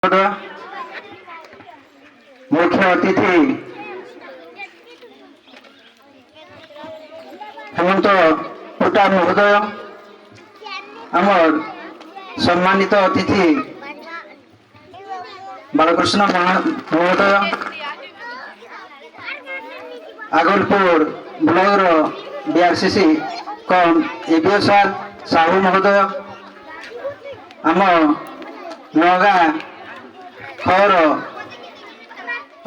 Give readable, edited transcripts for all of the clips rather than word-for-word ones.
मुख्य अतिथि हेमंत पुटा महोदय, आमर सम्मानित अतिथि बालकृष्ण महोदय, आगलपुर ब्लॉक बीआरसीसी कम एबीएसआर साहू महोदय, आम नगा खबर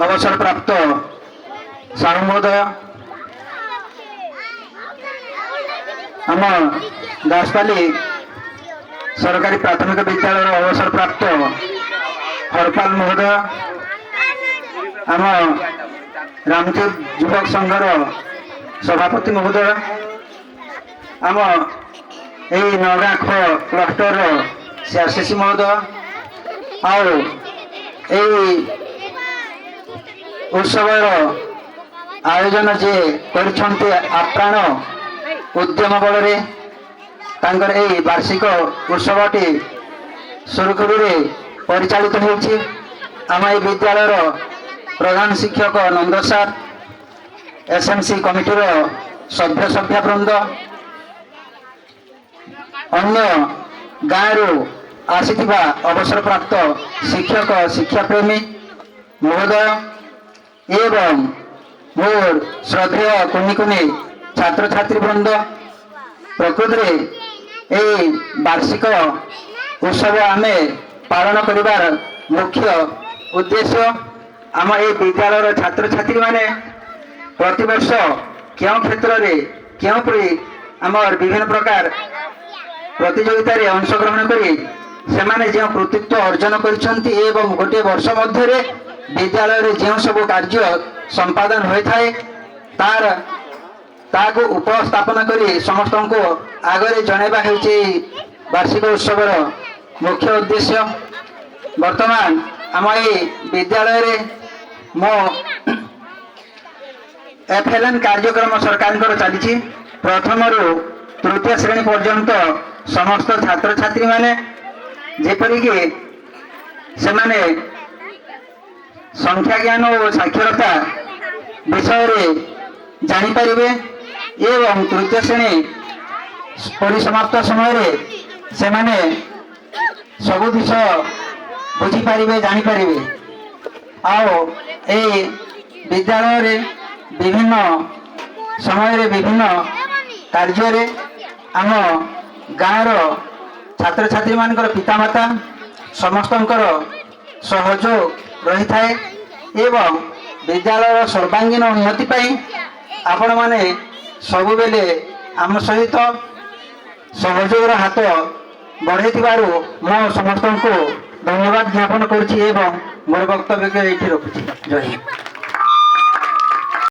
अवसर प्राप्त साहू महोदय, आम दासपाली सरकारी प्राथमिक विद्यालय अवसर प्राप्त हरपाल महोदय, आम रामदेव युवक संघर सभापति महोदय, आम यही नगा ख क्लस्टर सीआरसीसी महोदय, आउ उत्सवर आयोजन जे कर आप्राण उद्यम बल वार्षिक उत्सवटी सुरुखुरु परिचालित होछि। आम ए विद्यालय प्रधान शिक्षक नंद सार, एसएमसी कमिटीर सभ्य सभ्यवृंद, अन्य गाँव आसीथिबा अवसर प्राप्त शिक्षक शिक्षाप्रेमी महोदय एवं मोर श्रद्धेय कुनि कुनि छात्र छात्री वृंद, प्रकृति ए वार्षिक उत्सव आमे पालन करिवार मुख्य उद्देश्य आम ए विद्यालय छात्र छात्री माने प्रतिवर्ष क्यों क्षेत्र रे क्यों परि आमर विभिन्न प्रकार प्रतियोगिता रे अंशग्रहण करी सेमाने जो कृतित्व अर्जन करिसंती एवं गोटे वर्ष मध्य विद्यालय रे जो सब कार्य संपादन होय थाए तार ताको उपस्थापन करी समस्त को आगरे जणेबा हेउची वार्षिक उत्सवर मुख्य उद्देश्य। वर्तमान आम ए विद्यालय रे मो एफएलएन कार्यक्रम सरकार चली प्रथम रु तृतीय श्रेणी पर्यंत समस्त छात्र छात्री माने जेपरिक सेमाने संख्या ज्ञान और साक्षरता विषय रे जानी परिबे एवं तृतीय श्रेणी परिसमाप्त समय सेमाने सबु विषय बुझी पारिबे जानी पारिबे। आओ ए विद्यालय रे विभिन्न समय रे विभिन्न कार्य रे आम गाँव छात्र छात्री मानकर पितामाता समस्तंकर सहयोग रही थाए एवं विद्यालय सर्वांगीन उन्नति पाई आपण माने सबु बेले आम सहित सहयोग हाथ बढ़े थिबारु मो समस्त को धन्यवाद ज्ञापन करुछि एवं मोर वक्तव्य के एठी रखुछि। जय हिंद।